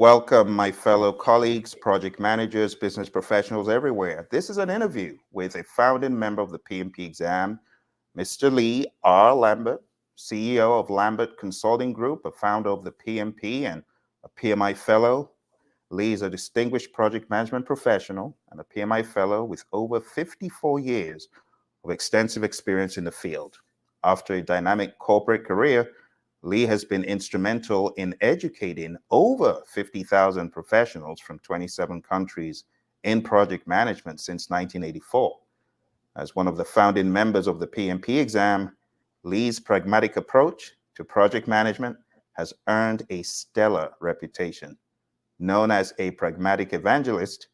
Welcome, my fellow colleagues, project managers, business professionals everywhere. This is an interview with a founding member of the PMP Exam, Mr. Lee R. Lambert, CEO of Lambert Consulting Group, a founder of the PMP and a PMI Fellow. Lee is a distinguished project management professional and a PMI Fellow with over 54 years of extensive experience in the field. After a dynamic corporate career, Lee has been instrumental in educating over 50,000 professionals from 27 countries in project management since 1984. As one of the founding members of the PMP Exam, Lee's pragmatic approach to project management has earned a stellar reputation. Known as a pragmatic evangelist,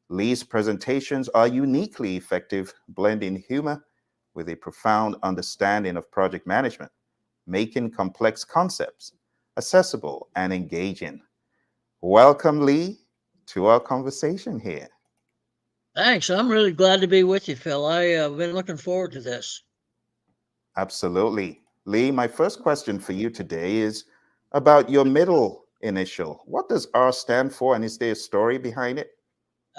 Lee's presentations are uniquely effective, blending humor with a profound understanding of project management, making complex concepts accessible and engaging. Welcome, Lee, to our conversation here. Thanks. I'm really glad to be with you, Phil. I've been looking forward to this. Absolutely. Lee, my first question for you today is about your middle initial. What does R stand for, and is there a story behind it?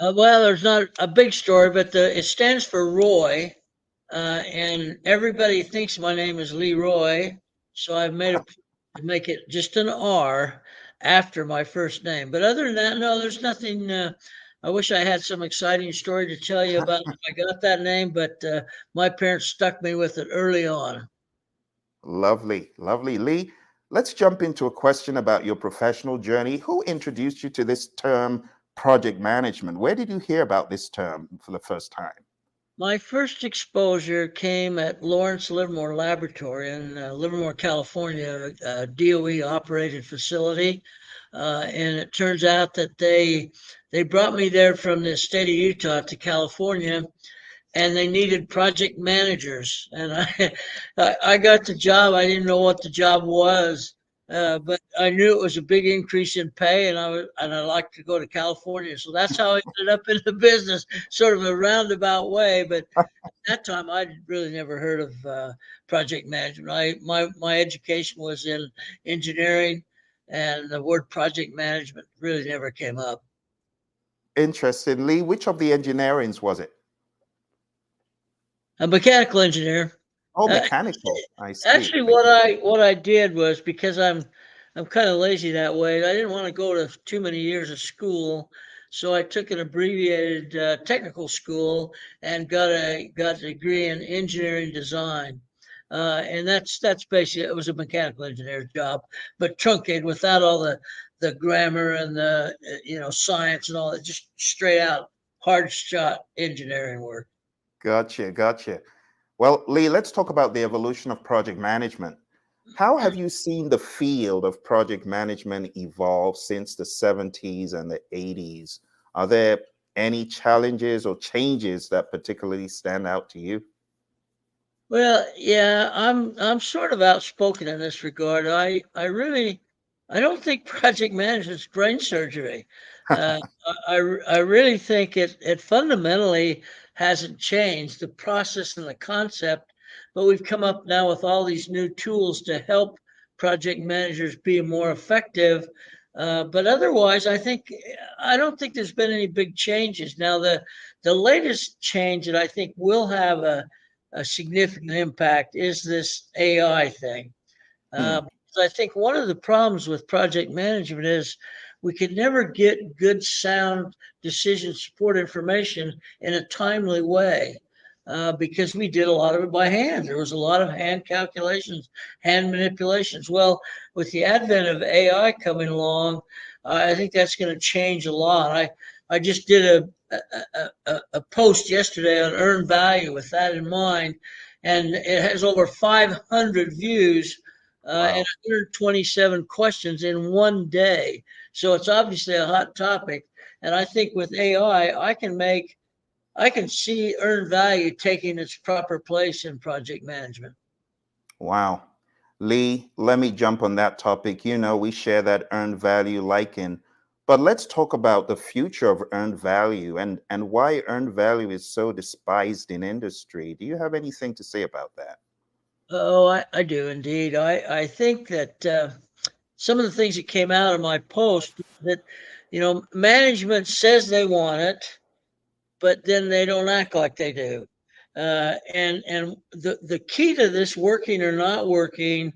Well, there's not a big story, but it stands for Roy, and everybody thinks my name is Leroy, so I've made a to make it just an R after my first name. But other than that, no, there's nothing. I wish I had some exciting story to tell you about how I got that name, but my parents stuck me with it early on. Lovely, lovely. Lee, let's jump into a question about your professional journey. Who introduced you to this term, project management? Where did you hear about this term for the first time? My first exposure came at Lawrence Livermore Laboratory in Livermore, California, a DOE operated facility. And it turns out that they brought me there from the state of Utah to California, and they needed project managers. And I got the job. I didn't know what the job was, but I knew it was a big increase in pay, and I liked to go to California. So that's how I ended up in the business, sort of a roundabout way. But at that time, I'd really never heard of project management. My education was in engineering, and the word project management really never came up. Interesting. Lee, which of the engineerings was it? A mechanical engineer. Oh, Uh, mechanical. I see. Actually, what I did was, because I'm kind of lazy that way. I didn't want to go to too many years of school, so I took an abbreviated technical school and got a degree in engineering design. And that's basically, it was a mechanical engineer's job, but truncated without all the grammar and the science and all that, just straight out hard shot engineering work. Gotcha, gotcha. Well, Lee, let's talk about the evolution of project management. How have you seen the field of project management evolve since the 70s and the 80s? Are there any challenges or changes that particularly stand out to you? Well, yeah, I'm sort of outspoken in this regard. I don't think project management's brain surgery. Uh, I really think it fundamentally hasn't changed the process and the concept, but we've come up now with all these new tools to help project managers be more effective. But otherwise, I don't think there's been any big changes. Now, the latest change that I think will have a significant impact is this AI thing. Hmm. I think one of the problems with project management is we can never get good, sound decision support information in a timely way. Because we did a lot of it by hand. There was a lot of hand calculations, hand manipulations. Well, with the advent of AI coming along, I think that's going to change a lot. I just did a post yesterday on earned value with that in mind, and it has over 500 views and Wow. 127 questions in one day. So it's obviously a hot topic. And I think with AI, I can see earned value taking its proper place in project management. Wow. Lee, let me jump on that topic. You know, we share that earned value liking, but let's talk about the future of earned value and why earned value is so despised in industry. Do you have anything to say about that? Oh, I do indeed. I think that some of the things that came out of my post that, management says they want it, but then they don't act like they do. And the key to this working or not working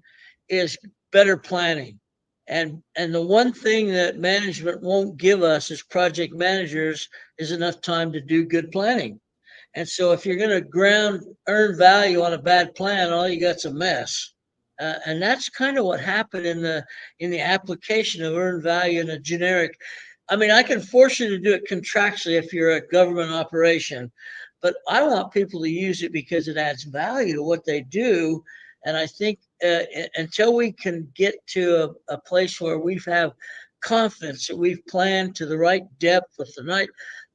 is better planning. And the one thing that management won't give us as project managers is enough time to do good planning. And so if you're going to earn value on a bad plan, all you got's a mess. And that's kind of what happened in the application of earned value in a generic. I mean, I can force you to do it contractually if you're a government operation, but I want people to use it because it adds value to what they do. And I think until we can get to a place where we have confidence that we've planned to the right depth with the right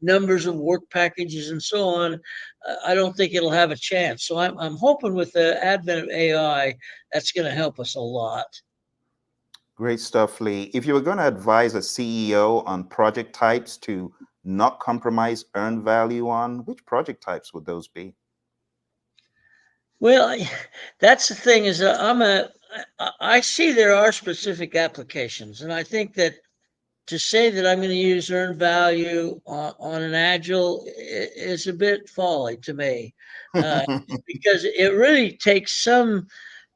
numbers of work packages and so on, I don't think it'll have a chance. So I'm hoping with the advent of AI, that's going to help us a lot. Great stuff, Lee. If you were going to advise a CEO on project types to not compromise earned value on, which project types would those be? Well, that's the thing is I see there are specific applications, and I think that to say that I'm going to use earned value on an agile is a bit folly to me, because it really takes some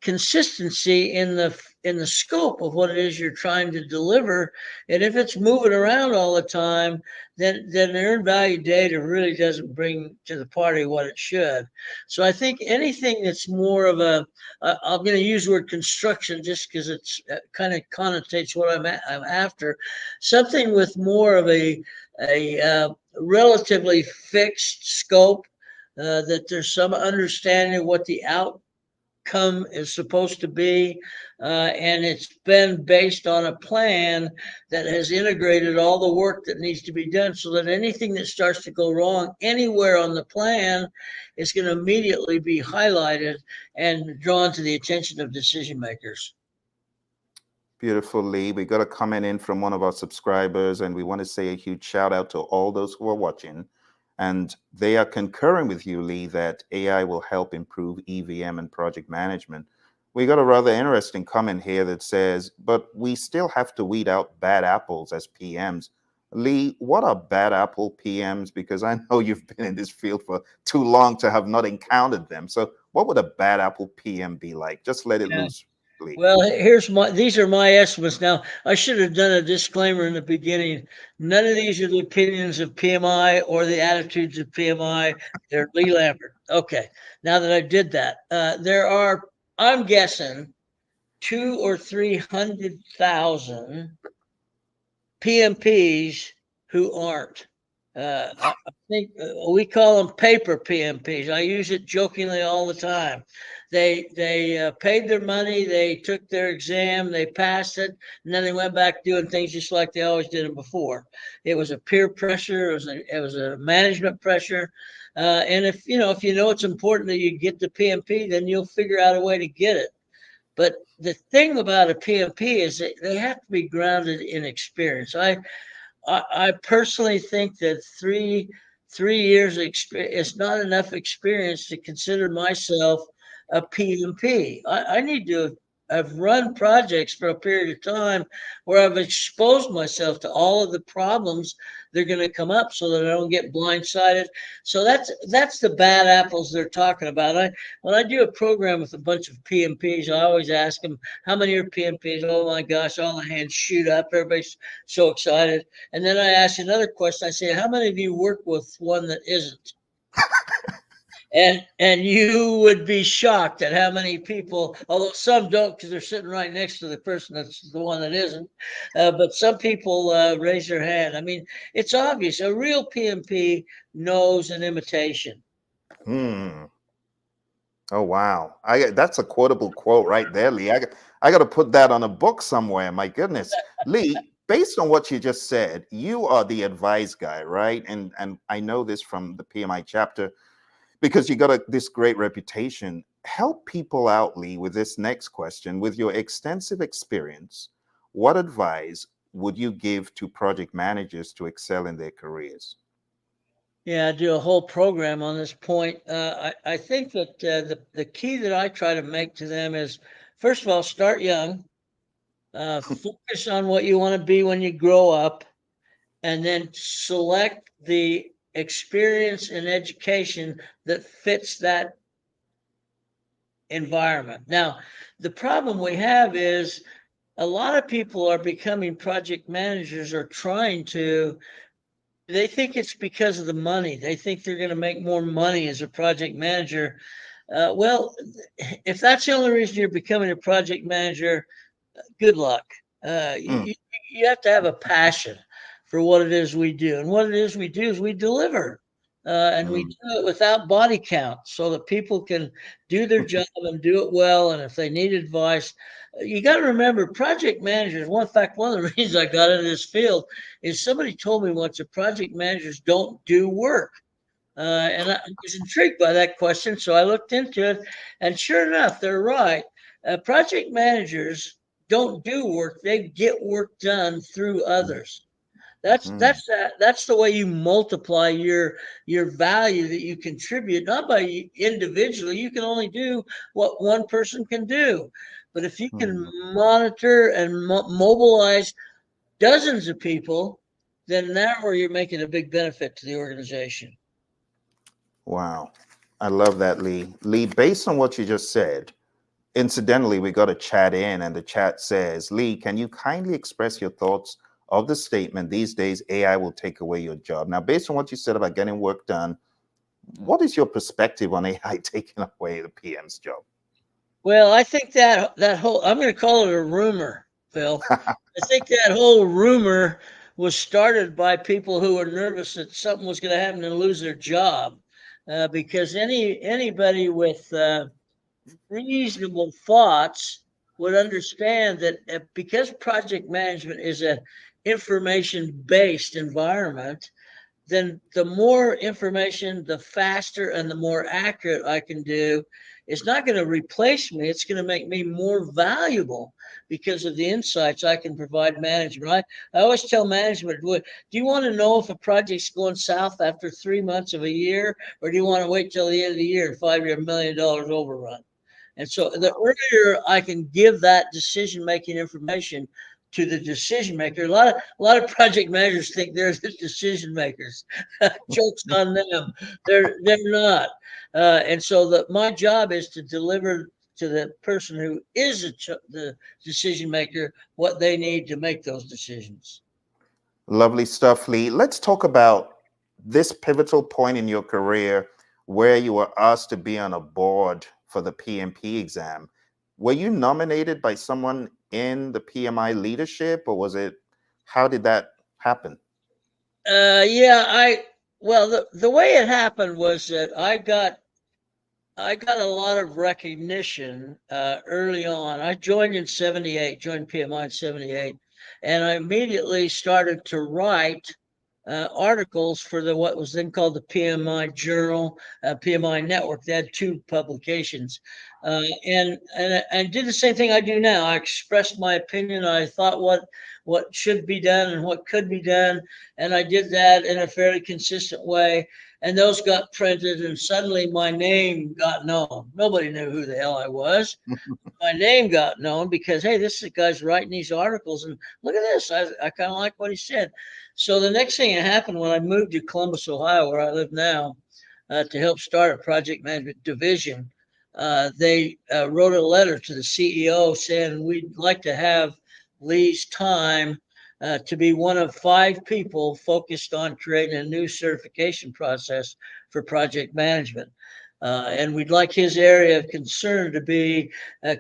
consistency in the scope of what it is you're trying to deliver. And if it's moving around all the time, then earned value data really doesn't bring to the party what it should. So I think anything that's more of I'm going to use the word construction just because it's kind of connotates what I'm after. Something with more of a relatively fixed scope, that there's some understanding of what the outcome is supposed to be, and it's been based on a plan that has integrated all the work that needs to be done, so that anything that starts to go wrong anywhere on the plan is going to immediately be highlighted and drawn to the attention of decision makers. Beautiful, Lee. We got a comment in from one of our subscribers, and we want to say a huge shout out to all those who are watching. And they are concurring with you, Lee, that AI will help improve EVM and project management. We got a rather interesting comment here that says, but we still have to weed out bad apples as PMs. Lee, what are bad apple PMs? Because I know you've been in this field for too long to have not encountered them. So what would a bad apple PM be like? Just let it loose. Well, these are my estimates. Now, I should have done a disclaimer in the beginning. None of these are the opinions of PMI or the attitudes of PMI. They're Lee Lambert. Okay. Now that I did that, there are, I'm guessing, 200,000 or 300,000 PMPs who aren't. I think we call them paper PMPs. I use it jokingly all the time. They paid their money, they took their exam, they passed it, and then they went back doing things just like they always did them before. It was a peer pressure, it was a management pressure, and if you know it's important that you get the PMP, then you'll figure out a way to get it. But the thing about a PMP is that they have to be grounded in experience. I personally think that three years of experience is not enough experience to consider myself a PMP. I need to have run projects for a period of time where I've exposed myself to all of the problems they're going to come up, so that I don't get blindsided. So that's the bad apples they're talking about. When I do a program with a bunch of PMPs, I always ask them, how many are PMPs? Oh my gosh, all the hands shoot up. Everybody's so excited. And then I ask another question. I say, how many of you work with one that isn't? And you would be shocked at how many people, although some don't because they're sitting right next to the person that's the one that isn't, but some people raise their hand. I mean, it's obvious. A real PMP knows an imitation. Oh, wow. That's a quotable quote right there, Lee. I got to put that on a book somewhere. My goodness. Lee, based on what you just said, you are the advice guy, right? And I know this from the PMI chapter, because you got this great reputation. Help people out, Lee, with this next question. With your extensive experience, what advice would you give to project managers to excel in their careers? Yeah, I do a whole program on this point. I think that the key that I try to make to them is, first of all, start young. focus on what you want to be when you grow up, and then select the experience and education that fits that environment. Now, the problem we have is a lot of people are becoming project managers or trying to. They think it's because of the money. They think they're going to make more money as a project manager. Well, if that's the only reason you're becoming a project manager, good luck. Mm, You have to have a passion for what it is we do. And what it is we do is we deliver. And we mm, do it without body count so that people can do their job and do it well. And if they need advice, you got to remember project managers. One fact, one of the reasons I got into this field is somebody told me once that project managers don't do work. And I was intrigued by that question. So I looked into it. And sure enough, they're right. Project managers don't do work, they get work done through mm, others. mm, That's the way you multiply your value that you contribute, not by individually. You can only do what one person can do. But if you can mm. monitor and mobilize dozens of people, then now where you're making a big benefit to the organization. Wow. I love that, Lee. Lee, based on what you just said, incidentally, we got a chat in, and the chat says, Lee, can you kindly express your thoughts of the statement, these days AI will take away your job? Now, based on what you said about getting work done, what is your perspective on AI taking away the PM's job? Well, I think that whole, I'm going to call it a rumor, Phil. I think that whole rumor was started by people who were nervous that something was going to happen and lose their job, because anybody with reasonable thoughts would understand that because project management is an information based environment, then the more information, the faster and the more accurate I can do. It's not going to replace me. It's going to make me more valuable because of the insights I can provide management. I always tell management, do you want to know if a project's going south after 3 months of a year, or do you want to wait till the end of the year and $5 million overrun? And so the earlier I can give that decision-making information to the decision maker, a lot of project managers think they're the decision makers. Jokes on them. They're not. And so my job is to deliver to the person who is the decision maker what they need to make those decisions. Lovely stuff, Lee. Let's talk about this pivotal point in your career where you were asked to be on a board for the PMP exam. Were you nominated by someone in the PMI leadership, or how did that happen? Yeah, well, the way it happened was that I got a lot of recognition early on. I joined in '78, joined PMI in '78, and I immediately started to write articles for what was then called the PMI Journal, PMI Network. They had two publications, and did the same thing I do now. I expressed my opinion. I thought what should be done and what could be done, and I did that in a fairly consistent way. And those got printed, and suddenly my name got known. Nobody knew who the hell I was. My name got known because, hey, this is the guy's writing these articles, and look at this. I kind of like what he said. So the next thing that happened when I moved to Columbus, Ohio, where I live now, to help start a project management division, they wrote a letter to the CEO saying we'd like to have Lee's time to be one of 5 people focused on creating a new certification process for project management. And we'd like his area of concern to be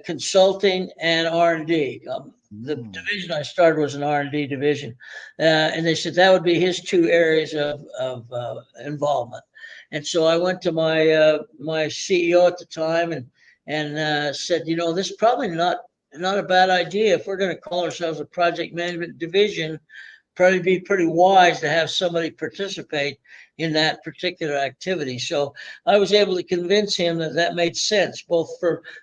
consulting and R&D. The Mm. division I started was an R&D division, and they said that would be his 2 areas of involvement. And so I went to my CEO at the time and said, this is probably not a bad idea if we're going to call ourselves a project management division. Probably be pretty wise to have somebody participate in that particular activity. So I was able to convince him that that made sense, both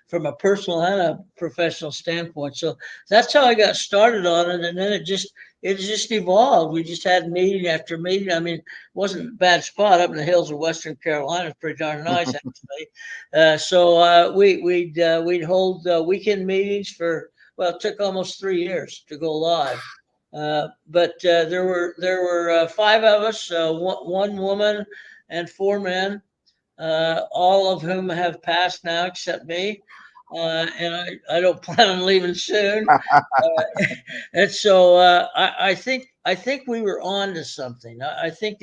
from a personal and a professional standpoint. So that's how I got started on it, and then it just evolved. We just had meeting after meeting. I mean, it wasn't a bad spot up in the hills of Western Carolina. It's pretty darn nice, actually. So we'd hold weekend meetings for Well, it took almost 3 years to go live. But there were five of us, one woman and four men, all of whom have passed now except me. And I don't plan on leaving soon. And so I think we were on to something. I think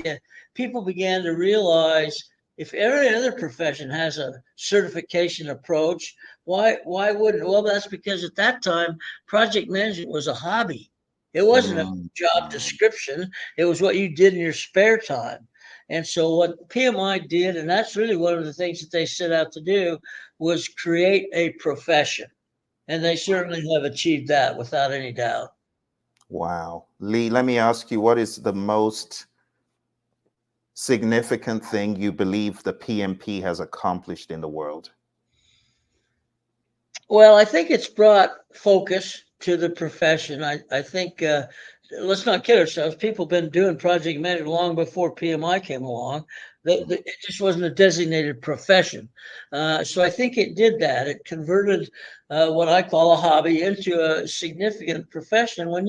people began to realize if every other profession has a certification approach, why wouldn't? Well, that's because at that time project management was a hobby. It wasn't a Mm, job description. It was what you did in your spare time. And so what PMI did, and that's really one of the things that they set out to do, was create a profession. And they certainly have achieved that without any doubt. wow. Lee, let me ask you, what is the most significant thing you believe the PMP has accomplished in the world? Well, I think it's brought focus to the profession. I think, let's not kid ourselves, people have been doing project management long before PMI came along. It just wasn't a designated profession. So I think it did that. It converted what I call a hobby into a significant profession. When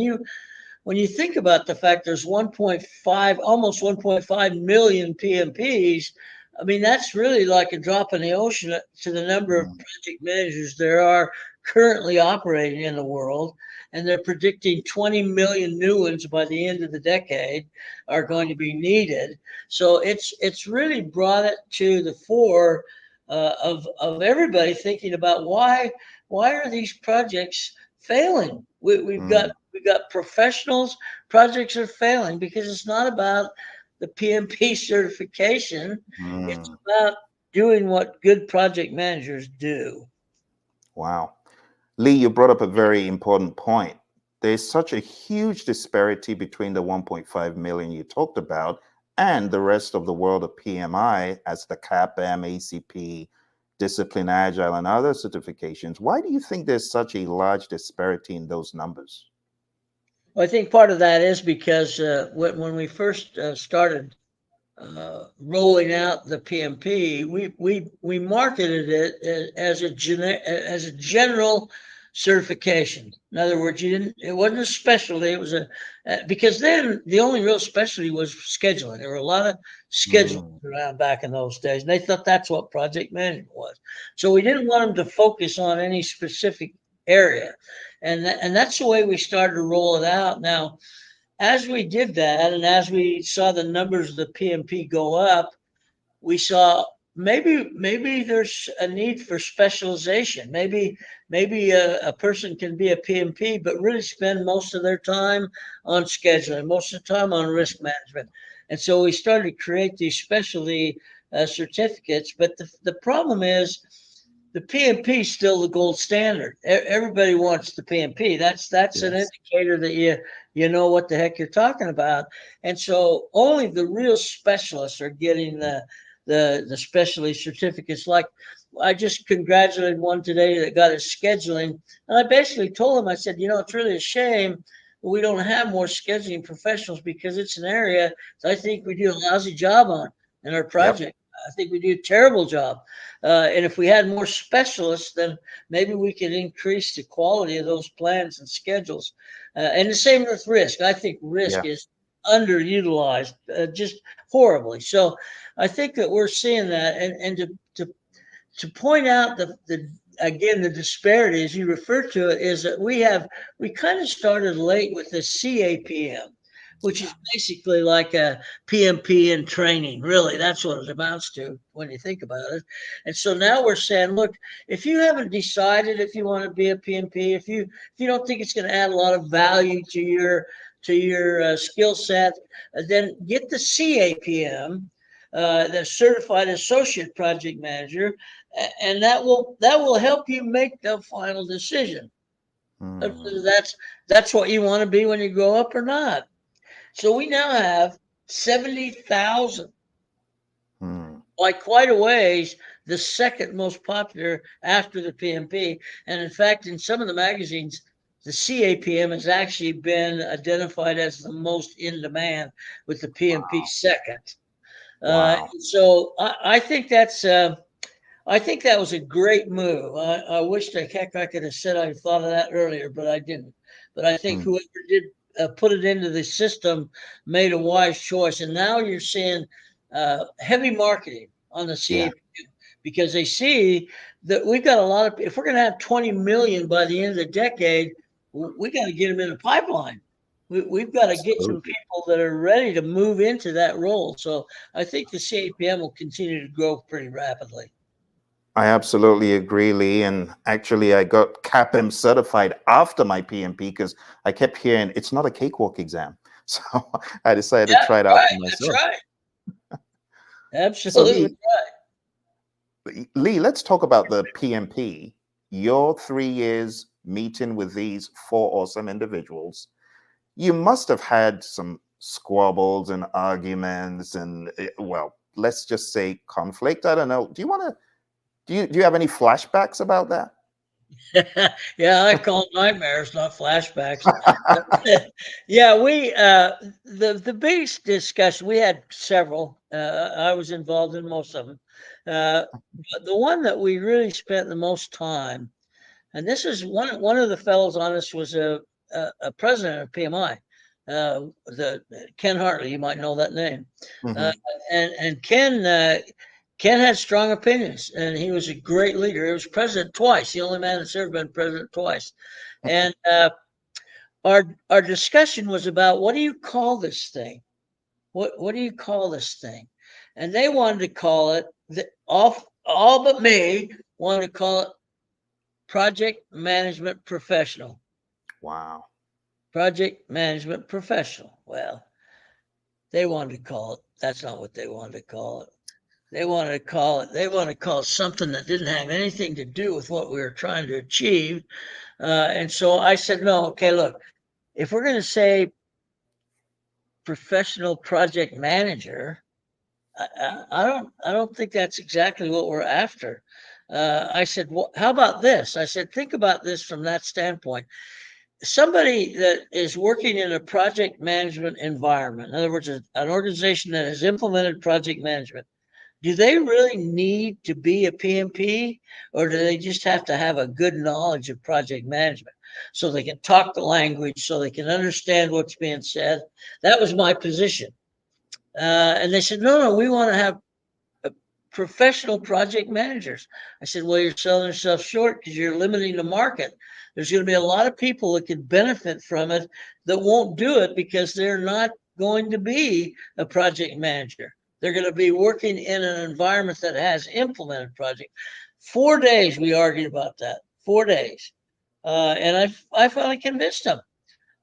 you think about the fact there's 1.5, almost 1.5 million PMPs, I mean, that's really like a drop in the ocean to the number of Mm, project managers there are currently operating in the world. And they're predicting 20 million new ones by the end of the decade are going to be needed. So it's really brought it to the fore of everybody thinking about why are these projects failing? mm, We've got professionals. Projects are failing because it's not about the PMP certification. It's mm. about doing what good project managers do. Wow. Lee, you brought up a very important point. There's such a huge disparity between the 1.5 million you talked about and the rest of the world of PMI as the CAPM, ACP, Discipline Agile, and other certifications. Why do you think there's such a large disparity in those numbers? Well, I think part of that is because when we first started rolling out the PMP, we marketed it as as a general certification. In other words, you didn't. It wasn't a specialty. It was a because then the only real specialty was scheduling. There were a lot of scheduling Mm, around back in those days, and they thought that's what project management was. So we didn't want them to focus on any specific area, and that's the way we started to roll it out. Now, as we did that, and as we saw the numbers of the PMP go up, we saw maybe there's a need for specialization. Maybe a person can be a PMP, but really spend most of their time on scheduling, most of the time on risk management. And so we started to create these specialty certificates. But the problem is the PMP is still the gold standard. Everybody wants the PMP. That's an yes. indicator that you know what the heck you're talking about. And so only the real specialists are getting the specialty certificates. Like I just congratulated one today that got his scheduling, and I basically told him, I said, it's really a shame we don't have more scheduling professionals because it's an area that I think we do a lousy job on in our Yep. project. I think we do a terrible job. And if we had more specialists, then maybe we could increase the quality of those plans and schedules. And the same with risk. I think risk Yeah. is underutilized just horribly. So I think that we're seeing that. And to point out the again the disparity as you refer to it is that we kind of started late with the CAPM, which is basically like a PMP in training. Really, that's what it amounts to when you think about it. And so now we're saying, look, if you haven't decided if you want to be a PMP, if you don't think it's going to add a lot of value to your skill set, then get the CAPM, the Certified Associate Project Manager, and that will help you make the final decision. Mm, That's what you want to be when you grow up or not. So we now have 70,000, mm. by quite a ways, the second most popular after the PMP. And in fact, in some of the magazines, the CAPM has actually been identified as the most in demand, with the PMP second. Wow. So I think that's I think that was a great move. I wish the heck I could have said I thought of that earlier, but I didn't. But I think Hmm. whoever did put it into the system made a wise choice. And now you're seeing heavy marketing on the Yeah, CAP because they see that we've got a lot of, if we're going to have 20 million by the end of the decade, we got to get them in a pipeline. We've got to get some absolutely. people that are ready to move into that role. So I think the CAPM will continue to grow pretty rapidly. I absolutely agree, Lee. And actually, I got CAPM certified after my PMP because I kept hearing it's not a cakewalk exam. So I decided to Yeah, try it out right. for That's myself. right. So Absolutely. Lee, let's talk about the PMP. Your 3 years meeting with these four awesome individuals. You must have had some squabbles and arguments and, well, let's just say conflict. I don't know. Do you want to, do you have any flashbacks about that? Yeah, I call them nightmares, not flashbacks. Yeah, we the biggest discussion we had several. I was involved in most of them. But the one that we really spent the most time, and this is one of the fellows on this was a president of PMI, the Ken Hartley. You might know that name. Uh, Hmm. and Ken had strong opinions, and he was a great leader. He was president twice, the only man that's ever been president twice. And our discussion was about what do you call this thing? What do you call this thing? And they wanted to call it all but me wanted to call it project management professional. Wow. Project management professional. Well, they wanted to call it. That's not what they wanted to call it. They wanted to call it something that didn't have anything to do with what we were trying to achieve. And so I said, no, okay, look, if we're going to say professional project manager, I don't think that's exactly what we're after. I said, well, how about this? I said, think about this from that standpoint. Somebody that is working in a project management environment, in other words, an organization that has implemented project management, do they really need to be a PMP or do they just have to have a good knowledge of project management so they can talk the language, so they can understand what's being said? That was my position. And they said, no, we want to have professional project managers. I said, well, you're selling yourself short because you're limiting the market. There's going to be a lot of people that can benefit from it that won't do it because they're not going to be a project manager. They're going to be working in an environment that has implemented project. 4 days we argued about that. 4 days, and I finally convinced them.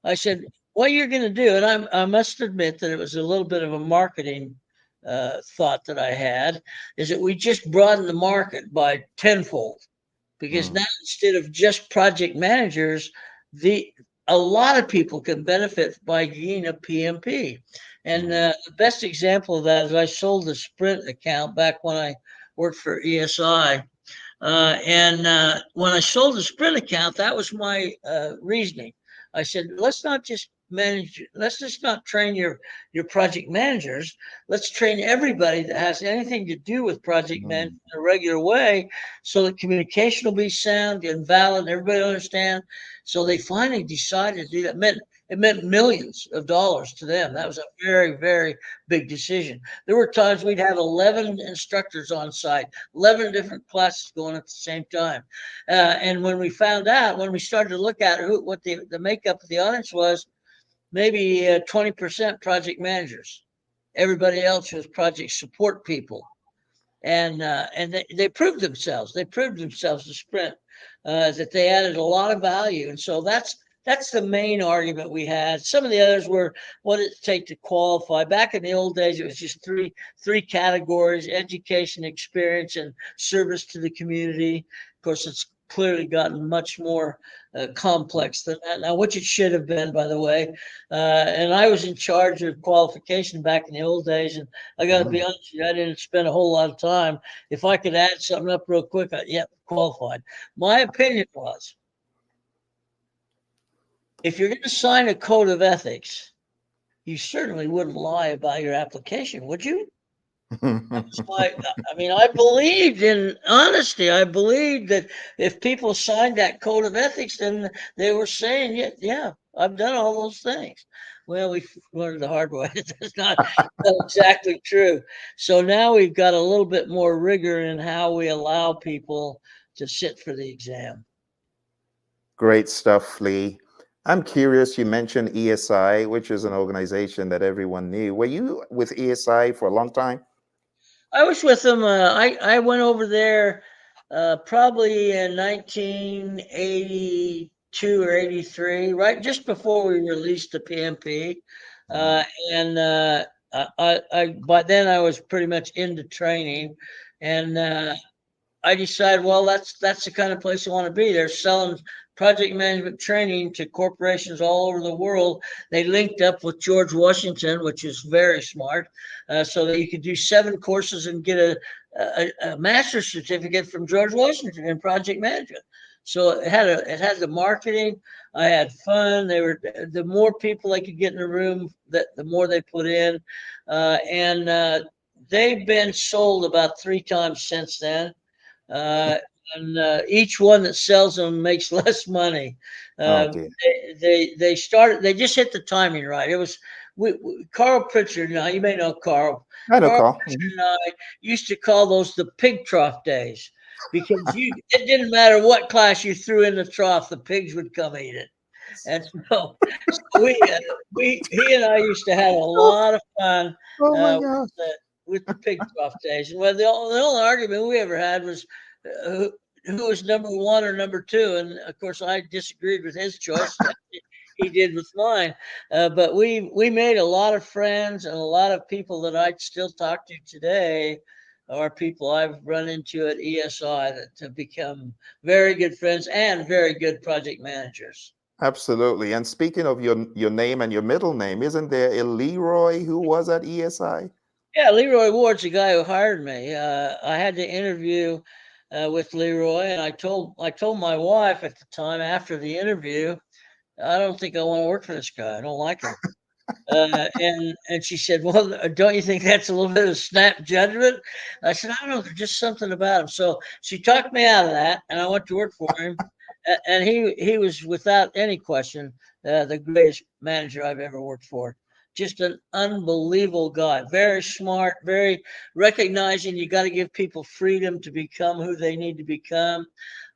I said, what you're going to do, and I must admit that it was a little bit of a marketing thought that I had, is that we just broaden the market by tenfold. Because Mm. now instead of just project managers, the a lot of people can benefit by being a PMP. And Mm. the best example of that is I sold the Sprint account back when I worked for ESI. And when I sold the Sprint account, that was my reasoning. I said, let's just not train your project managers. Let's train everybody that has anything to do with project Mm. management in a regular way so that communication will be sound and valid, everybody understand. So they finally decided to do that. It meant millions of dollars to them. That was a very, very big decision. There were times we'd have 11 instructors on site, 11 different classes going at the same time. And when we found out, when we started to look at what the makeup of the audience was, maybe 20% project managers. Everybody else was project support people. And they proved themselves. They proved themselves to Sprint that they added a lot of value. And so that's the main argument we had. Some of the others were what it take to qualify. Back in the old days, it was just three categories: education, experience, and service to the community. Of course, it's clearly gotten much more complex than that now, which it should have been, by the way. And I was in charge of qualification back in the old days, and I got to be Mm. honest with you, I didn't spend a whole lot of time. If I could add something up real quick, qualified. My opinion was, if you're going to sign a code of ethics, you certainly wouldn't lie about your application, would you? I mean, I believed in honesty. I believed that if people signed that code of ethics, then they were saying, yeah, yeah, I've done all those things. Well, we learned the hard way. That's not exactly true. So now we've got a little bit more rigor in how we allow people to sit for the exam. Great stuff, Lee. I'm curious, you mentioned ESI, which is an organization that everyone knew. Were you with ESI for a long time? I was with them. I went over there probably in 1982 or 83, right just before we released the PMP. Uh, Wow. and by then I was pretty much into training, and I decided, well, that's the kind of place I want to be. They're selling project management training to corporations all over the world. They linked up with George Washington, which is very smart, so that you could do 7 courses and get a master's certificate from George Washington in project management. So it had the marketing. I had fun. They were the more people I could get in the room, that the more they put in, and they've been sold about 3 times since then, uh, and each one that sells them makes less money. Oh Uh, dear. they started. They just hit the timing right. It was Carl Pritchard. Now you may know Carl. I know, Carl Carl. Pritchard and I used to call those the pig trough days, because it didn't matter what class you threw in the trough, the pigs would come eat it. And so we he and I used to have a lot of fun Oh my with gosh. the pig trough days. And well, the only argument we ever had was who was number one or number two. And of course, I disagreed with his choice. He did with mine. But we made a lot of friends, and a lot of people that I still talk to today are people I've run into at ESI that have become very good friends and very good project managers. Absolutely. And speaking of your name and your middle name, isn't there a Leroy who was at ESI? Yeah, Leroy Ward's the guy who hired me. I had to interview with Leroy, and I told my wife at the time after the interview, I don't think I want to work for this guy. I don't like him. And she said, "Well, don't you think that's a little bit of snap judgment?" I said, "I don't know. There's just something about him." So she talked me out of that, and I went to work for him. And he was without any question the greatest manager I've ever worked for. Just an unbelievable guy, very smart, very recognizing you got to give people freedom to become who they need to become.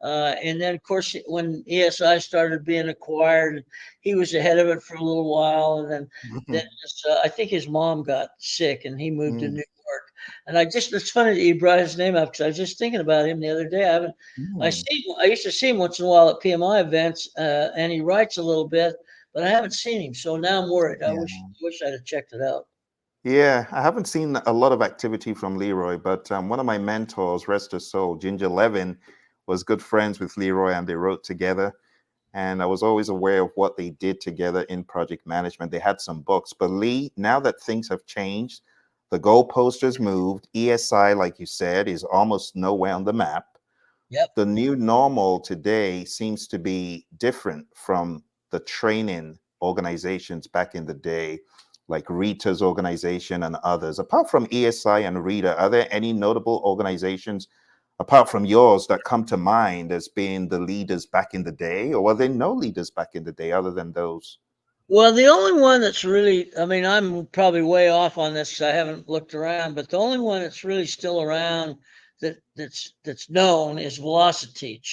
And then, of course, when ESI started being acquired, he was ahead of it for a little while, and then I think his mom got sick, and he moved to New Mm, York. And it's funny that you brought his name up, because I was just thinking about him the other day. mm, I used to see him once in a while at PMI events, and he writes a little bit, but I haven't seen him. So now I'm worried. I yeah. wish I'd have checked it out. Yeah, I haven't seen a lot of activity from Leroy, but one of my mentors, rest his soul, Ginger Levin, was good friends with Leroy and they wrote together. And I was always aware of what they did together in project management. They had some books. But Lee, now that things have changed, the goalpost moved. ESI, like you said, is almost nowhere on the map. Yep. The new normal today seems to be different from the training organizations back in the day, like Rita's organization and others. Apart from ESI and Rita, are there any notable organizations apart from yours that come to mind as being the leaders back in the day, or were there no leaders back in the day other than those? Well, the only one that's really, I mean, I'm probably way off on this 'cause I haven't looked around, but the only one that's really still around that's known is Velociteach.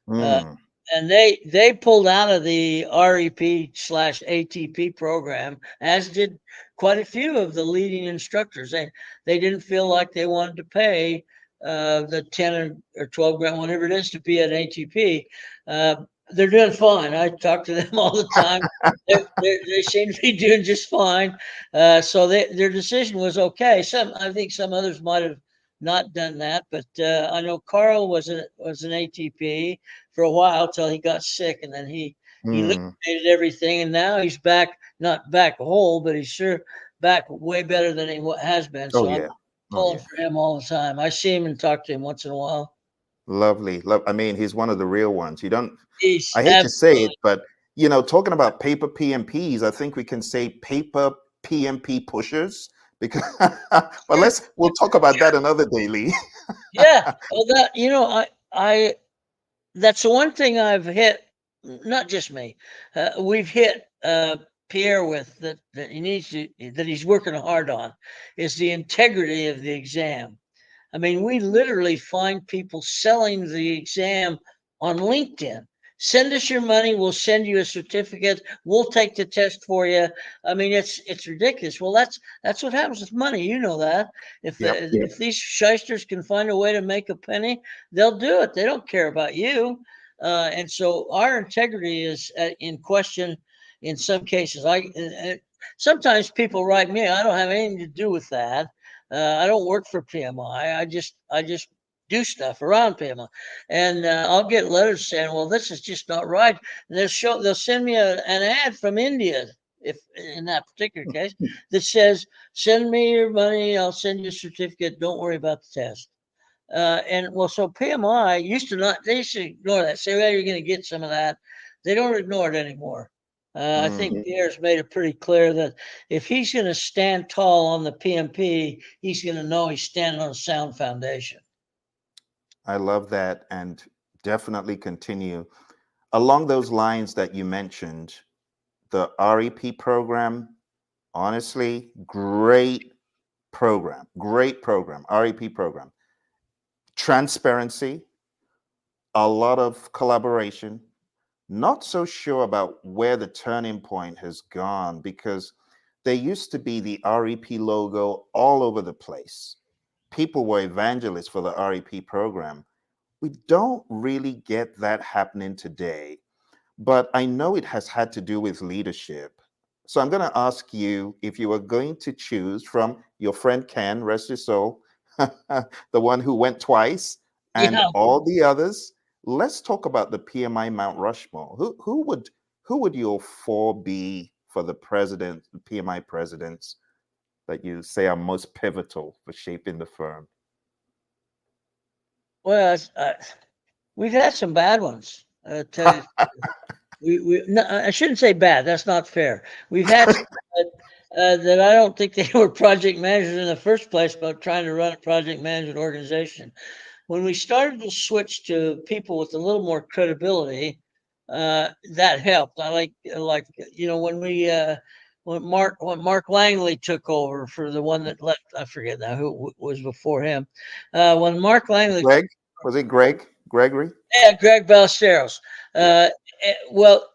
Uh, Mm, and they pulled out of the REP/ATP program, as did quite a few of the leading instructors. They didn't feel like they wanted to pay the 10 or 12 grand, whatever it is, to be an ATP. They're doing fine. I talk to them all the time. They seem to be doing just fine. So their decision was okay. I think some others might have not done that, but I know Carl was an ATP for a while till he got sick, and then he mm. liquidated everything, and now he's back, not back whole, but he's sure back way better than he has been. Oh, So I'm yeah. Oh, pulling yeah. for him all the time. I see him and talk to him once in a while. Lovely. I mean, he's one of the real ones. You don't, He's I hate to say it, absolutely. but talking about paper PMPs, I think we can say paper PMP pushers Because, but we'll talk about that another day, Lee. Yeah. Well, that, I that's the one thing I've hit, not just me, we've hit Pierre with that he needs to, that he's working hard on, is the integrity of the exam. I mean, we literally find people selling the exam on LinkedIn. Send us your money. We'll send you a certificate. We'll take the test for you. I mean, it's ridiculous. Well, that's what happens with money. You know that. Yep. If these shysters can find a way to make a penny, they'll do it. They don't care about you. And so our integrity is in question in some cases. Sometimes people write me. I don't have anything to do with that. I don't work for PMI. I just do stuff around PMI, and I'll get letters saying, "Well, this is just not right." And they'll send me an ad from India, if in that particular case, that says, "Send me your money. I'll send you a certificate. Don't worry about the test." And well, so PMI used to not. They used to ignore that. Say, "Well, you're going to get some of that." They don't ignore it anymore. I think Pierre's made it pretty clear that if he's going to stand tall on the PMP, he's going to know he's standing on a sound foundation. I love that, and definitely continue along those lines that you mentioned. The REP program, honestly, great program, REP program. Transparency, a lot of collaboration. Not so sure about where the turning point has gone, because there used to be the REP logo all over the place. People were evangelists for the REP program. We don't really get that happening today, but I know it has had to do with leadership. So I'm going to ask you, if you were going to choose from your friend Ken, rest his soul, the one who went twice, and Yeah. all the others, let's talk about the PMI Mount Rushmore. Who would your four be for the president, the PMI presidents that you say are most pivotal for shaping the firm? Well, we've had some bad ones. Tell you, no, I shouldn't say bad. That's not fair. We've had some that I don't think they were project managers in the first place, but trying to run a project management organization. When we started to switch to people with a little more credibility, that helped. I like when Mark Langley took over for the one that left. I forget now who was before him. When Mark Langley, Greg? Was it Greg? Gregory? yeah, Greg Ballesteros. Yeah. Well,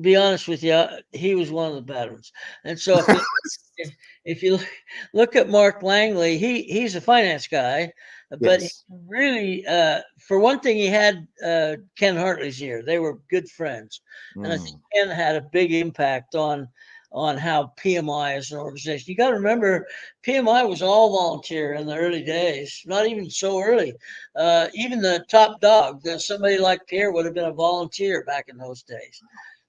be honest with you, he was one of the bad ones. And so if you look at Mark Langley, he's a finance guy, but he Yes. really, for one thing, he had Ken Hartley's ear. They were good friends, and I think Mm, Ken had a big impact on how PMI as an organization. You got to remember, PMI was all volunteer in the early days. Not even so early. Even the top dog, somebody like Pierre, would have been a volunteer back in those days.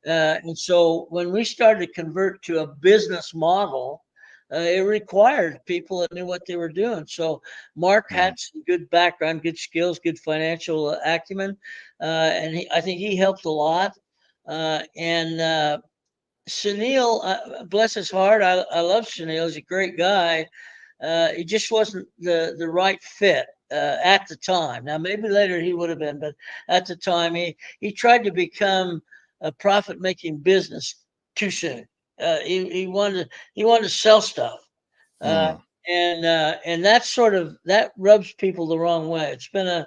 And so when we started to convert to a business model, it required people that knew what they were doing. So Mark mm, had some good background, good skills, good financial acumen, and I think he helped a lot. And Sunil, bless his heart, I love Sunil. He's a great guy. He just wasn't the right fit at the time. Now maybe later he would have been, but at the time he tried to become a profit making business too soon. He wanted to sell stuff, uh, mm. and that rubs people the wrong way. And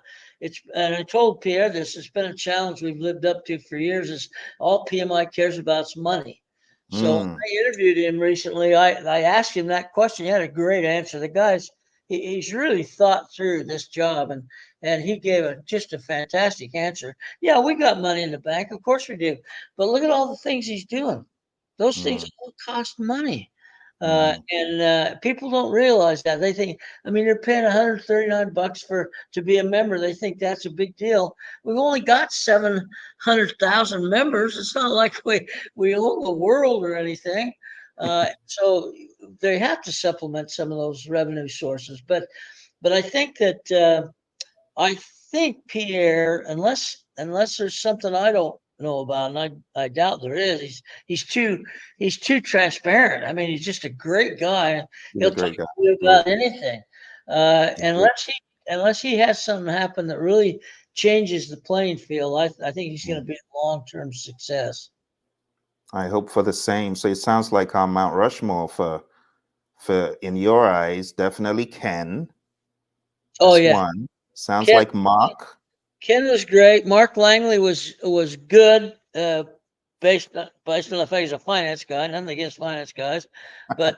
I told Pierre this. It's been a challenge we've lived up to for years. Is all PMI cares about is money. So Mm, I interviewed him recently. I asked him that question. He had a great answer. The guy's he's really thought through this job, and he gave just a fantastic answer. Yeah, we got money in the bank, of course we do, but look at all the things he's doing. Those things mm, all cost money. mm, And people don't realize that. They think, I mean, they're paying $139 to be a member. They think that's a big deal. We've only got 700,000 members. It's not like we own the world or anything. So they have to supplement some of those revenue sources. But I think that I think Pierre, unless there's something I don't know about, and I doubt there is. He's too transparent. I mean, he's just a great guy. He's a He'll talk great guy. to you Great. about anything, Great. unless he has something happen that really changes the playing field. I think he's going Mm. to be a long-term success. I hope for the same. So it sounds like our Mount Rushmore for in your eyes, definitely Ken. Oh That's yeah, one. Sounds Ken like Mark. Ken was great. Mark Langley was good. Based on the fact he's a finance guy, nothing against finance guys, but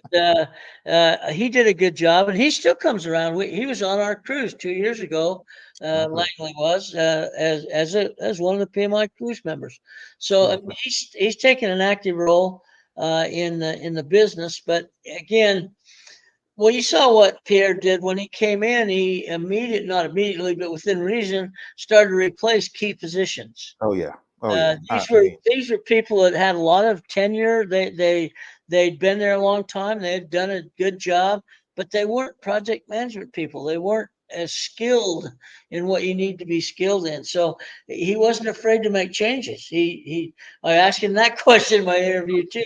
he did a good job, and he still comes around. He was on our cruise 2 years ago. Lovely. Langley was as one of the PMI cruise members. So I mean, Lovely. he's taking an active role in the business. But again, well, you saw what Pierre did when he came in. He not immediately, but within reason, started to replace key positions. Oh yeah. Oh yeah. I These mean, were people that had a lot of tenure. They'd been there a long time. They had done a good job, but they weren't project management people. They weren't as skilled in what you need to be skilled in. So he wasn't afraid to make changes. I asked him that question in my interview too.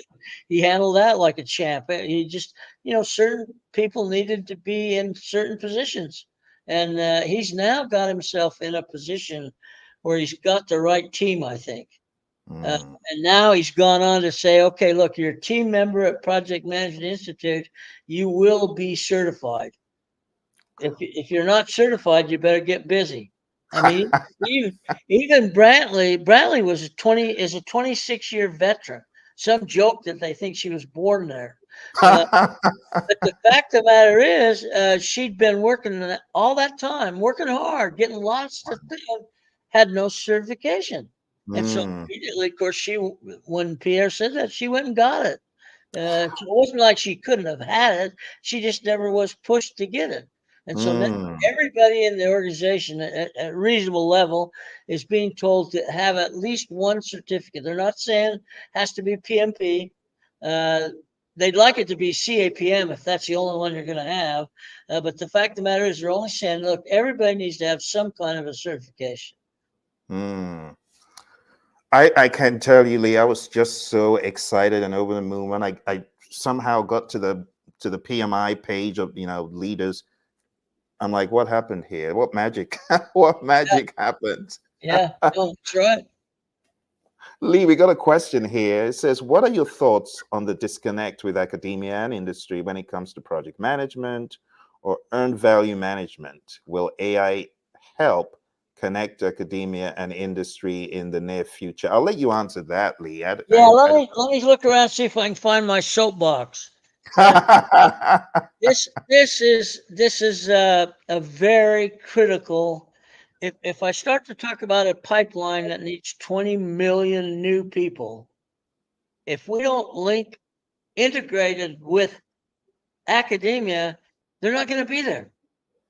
He handled that like a champ. He just, certain people needed to be in certain positions, and he's now got himself in a position where he's got the right team, I think. mm, And now he's gone on to say, okay, look, you're a team member at Project Management Institute. You will be certified. If you're not certified, you better get busy. I mean, even Brantley is a 26-year veteran. Some joke that they think she was born there. Uh, but the fact of the matter is, she'd been working all that time, working hard, getting lots of things, had no certification. And so mm, immediately, of course, when Pierre said that, she went and got it. So it wasn't like she couldn't have had it. She just never was pushed to get it. And so now mm. everybody in the organization at a reasonable level is being told to have at least one certificate. They're not saying it has to be PMP. Uh, they'd like it to be CAPM if that's the only one you're going to have. But the fact of the matter is, they're only saying, look, everybody needs to have some kind of a certification. Mm. I can tell you, Lee, I was just so excited and over the moon when I somehow got to the PMI page of leaders. I'm like, what happened here? What magic? What magic happened? Yeah, no, that's right. Lee, we got a question here. It says, what are your thoughts on the disconnect with academia and industry when it comes to project management or earned value management? Will AI help connect academia and industry in the near future? I'll let you answer that, Lee. Yeah, let me look around, see if I can find my soapbox. Uh, this is a very critical. If I start to talk about a pipeline that needs 20 million new people, if we don't link integrated with academia, they're not going to be there.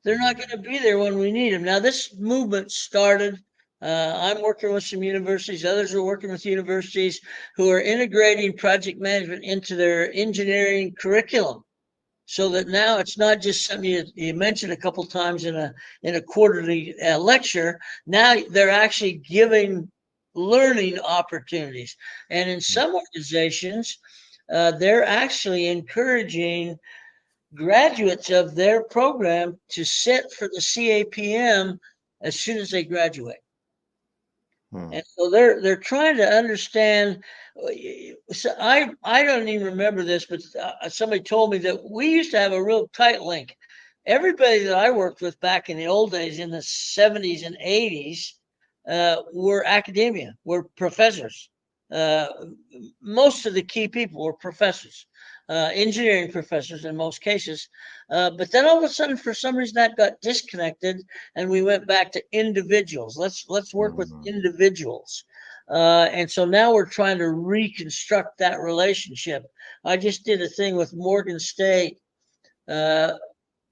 They're not going to be there when we need them. Now, this movement started. I'm working with some universities. Others are working with universities who are integrating project management into their engineering curriculum, so that now it's not just something you mentioned a couple times in a quarterly lecture. Now they're actually giving learning opportunities, and in some organizations, they're actually encouraging graduates of their program to sit for the CAPM as soon as they graduate. Hmm. And so they're trying to understand. So I don't even remember this, but somebody told me that we used to have a real tight link. Everybody that I worked with back in the old days, in the 70s and 80s, were academia, were professors. Uh, Most of the key people were professors, engineering professors in most cases. But then all of a sudden, for some reason, that got disconnected, and we went back to individuals. Let's work with Hmm. individuals. And so now we're trying to reconstruct that relationship. I just did a thing with Morgan State, uh,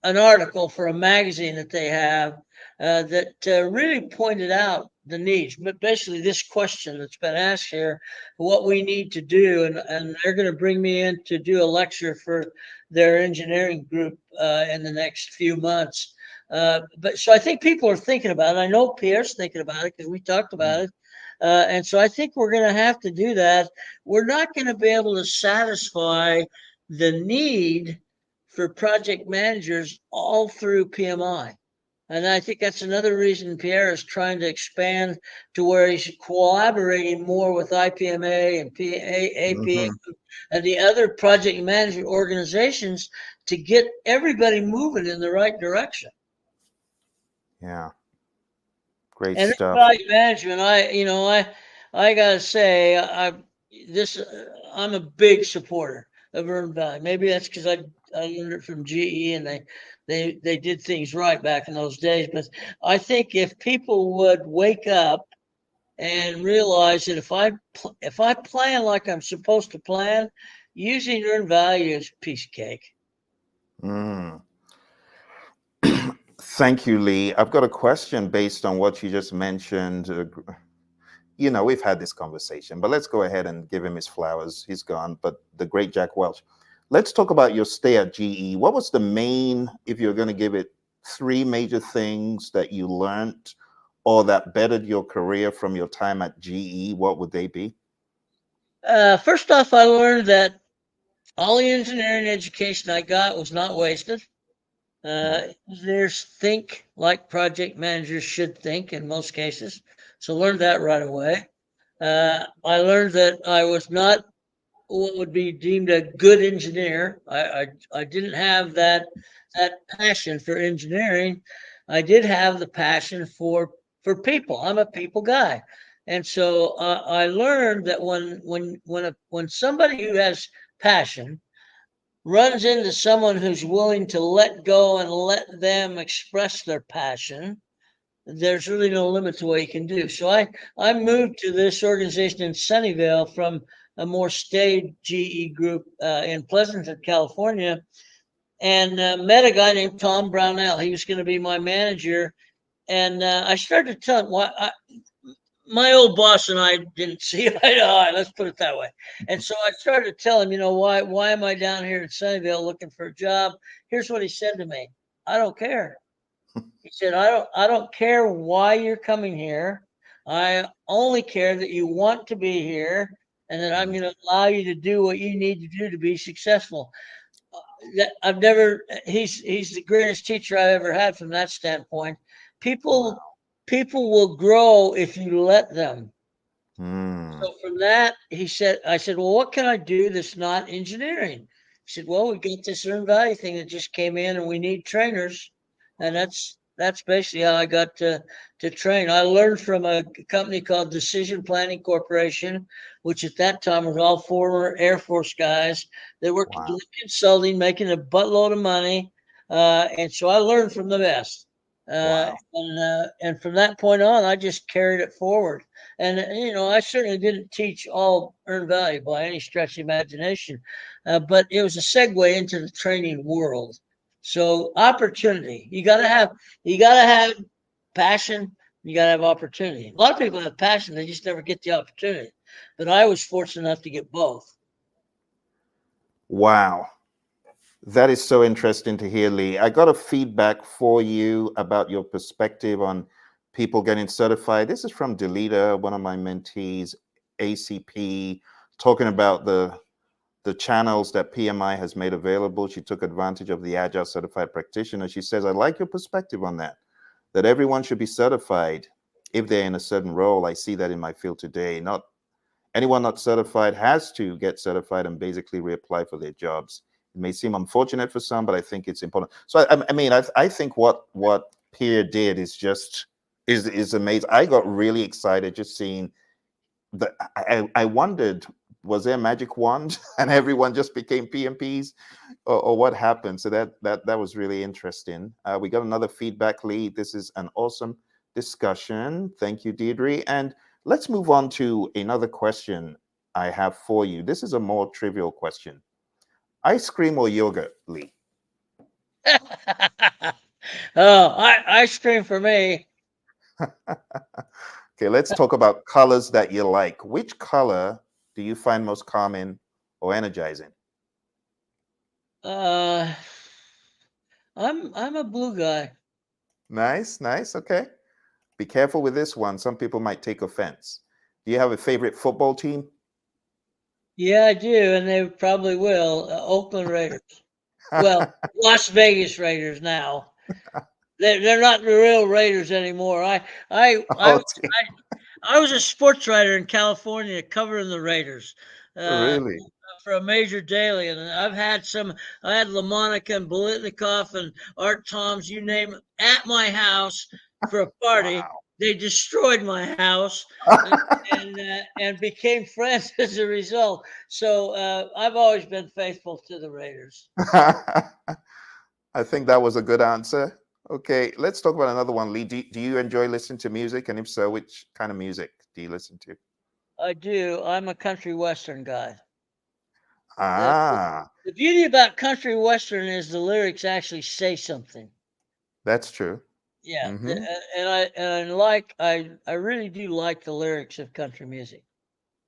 an article for a magazine that they have, that really pointed out the needs, but basically this question that's been asked here, what we need to do. And they're going to bring me in to do a lecture for their engineering group in the next few months. But so I think people are thinking about it. I know Pierre's thinking about it because we talked about it. And so I think we're going to have to do that. We're not going to be able to satisfy the need for project managers all through PMI. And I think that's another reason Pierre is trying to expand to where he's collaborating more with IPMA and APA Mhm. and the other project management organizations to get everybody moving in the right direction. Yeah, great And stuff. project management, I gotta say, this I'm a big supporter of earned value. Maybe that's because I learned it from GE and they did things right back in those days. But I think if people would wake up and realize that if I plan like I'm supposed to plan, using earned value is a piece of cake. Mm. Thank you, Lee. I've got a question based on what you just mentioned. We've had this conversation, but let's go ahead and give him his flowers. He's gone, but the great Jack Welch. Let's talk about your stay at GE. What was the main, if you're going to give it three major things that you learned or that bettered your career from your time at GE, what would they be? First off, I learned that all the engineering education I got was not wasted. Mm. Engineers think like project managers should think in most cases. So learned that right away. I learned that I was not what would be deemed a good engineer. I didn't have that passion for engineering. I did have the passion for people. I'm a people guy, and so I learned that when somebody who has passion runs into someone who's willing to let go and let them express their passion, there's really no limit to what you can do. So I moved to this organization in Sunnyvale from a more staid GE group in Pleasanton, California, and met a guy named Tom Brownell. He was going to be my manager. And I started to tell him my old boss and I didn't see eye to eye. Let's put it that way. And so I started to tell him, why am I down here in Sunnyvale looking for a job? Here's what he said to me: I don't care. He said, I don't care why you're coming here. I only care that you want to be here and that I'm Mm. going to allow you to do what you need to do to be successful. I've never he's the greatest teacher I've ever had from that standpoint. People Wow. people will grow if you let them. Mm. So from that, I said, well, what can I do that's not engineering? He said, well, we got this earned value thing that just came in and we need trainers. And that's basically how I got to train. I learned from a company called Decision Planning Corporation, which at that time was all former Air Force guys. They were Wow. doing consulting, making a buttload of money. And so I learned from the best. Wow. And from that point on, I just carried it forward. And I certainly didn't teach all earned value by any stretch of the imagination, but it was a segue into the training world. So opportunity, you gotta have passion, you gotta have opportunity. A lot of people have passion, they just never get the opportunity. But I was fortunate enough to get both. Wow. That is so interesting to hear, Lee. I got a feedback for you about your perspective on people getting certified. This is from Delita, one of my mentees, ACP, talking about the channels that PMI has made available. She took advantage of the Agile Certified Practitioner. She says, I like your perspective on that everyone should be certified if they're in a certain role. I see that in my field today. Not anyone not certified has to get certified and basically reapply for their jobs. It may seem unfortunate for some, but I think it's important. So I think what Pierre did is amazing. I got really excited just seeing the. I wondered, was there a magic wand and everyone just became PMPs, or what happened? So that was really interesting. We got another feedback lead. This is an awesome discussion. Thank you, Deirdre. And let's move on to another question I have for you. This is a more trivial question. Ice cream or yogurt, Lee? Oh, ice cream for me. Okay, let's talk about colors that you like. Which color do you find most calming or energizing? Uh, I'm a blue guy. Nice, nice. Okay. Be careful with this one. Some people might take offense. Do you have a favorite football team? Yeah, I do, and they probably will. Oakland Raiders. Well, Las Vegas Raiders now. They're not the real Raiders anymore. I Okay, I was a sports writer in California covering the Raiders uh, really? for a major daily, and I've had some. I had LaMonica and Bolitnikoff and Art Toms, you name it, at my house for a party. Wow. They destroyed my house and became friends as a result. So I've always been faithful to the Raiders. I think that was a good answer. Okay, let's talk about another one. Lee, do you enjoy listening to music? And if so, which kind of music do you listen to? I do. I'm a country western guy. The, Ah, the beauty about country western is the lyrics actually say something. that's true. Yeah, Hmm. I really do like the lyrics of country music.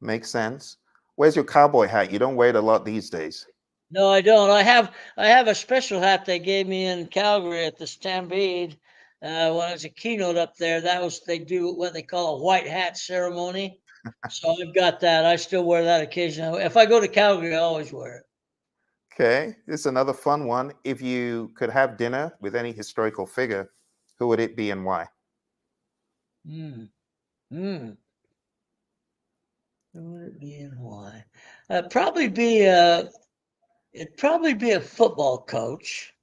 Makes sense. Where's your cowboy hat? You don't wear it a lot these days. No, I don't. I have a special hat they gave me in Calgary at the Stampede when I was a keynote up there. They do what they call a white hat ceremony. So I've got that. I still wear that occasionally. If I go to Calgary, I always wear it. Okay, this is another fun one. If you could have dinner with any historical figure, who would it be and why? Mm. Mm. Who would it be and why? It'd probably be a football coach,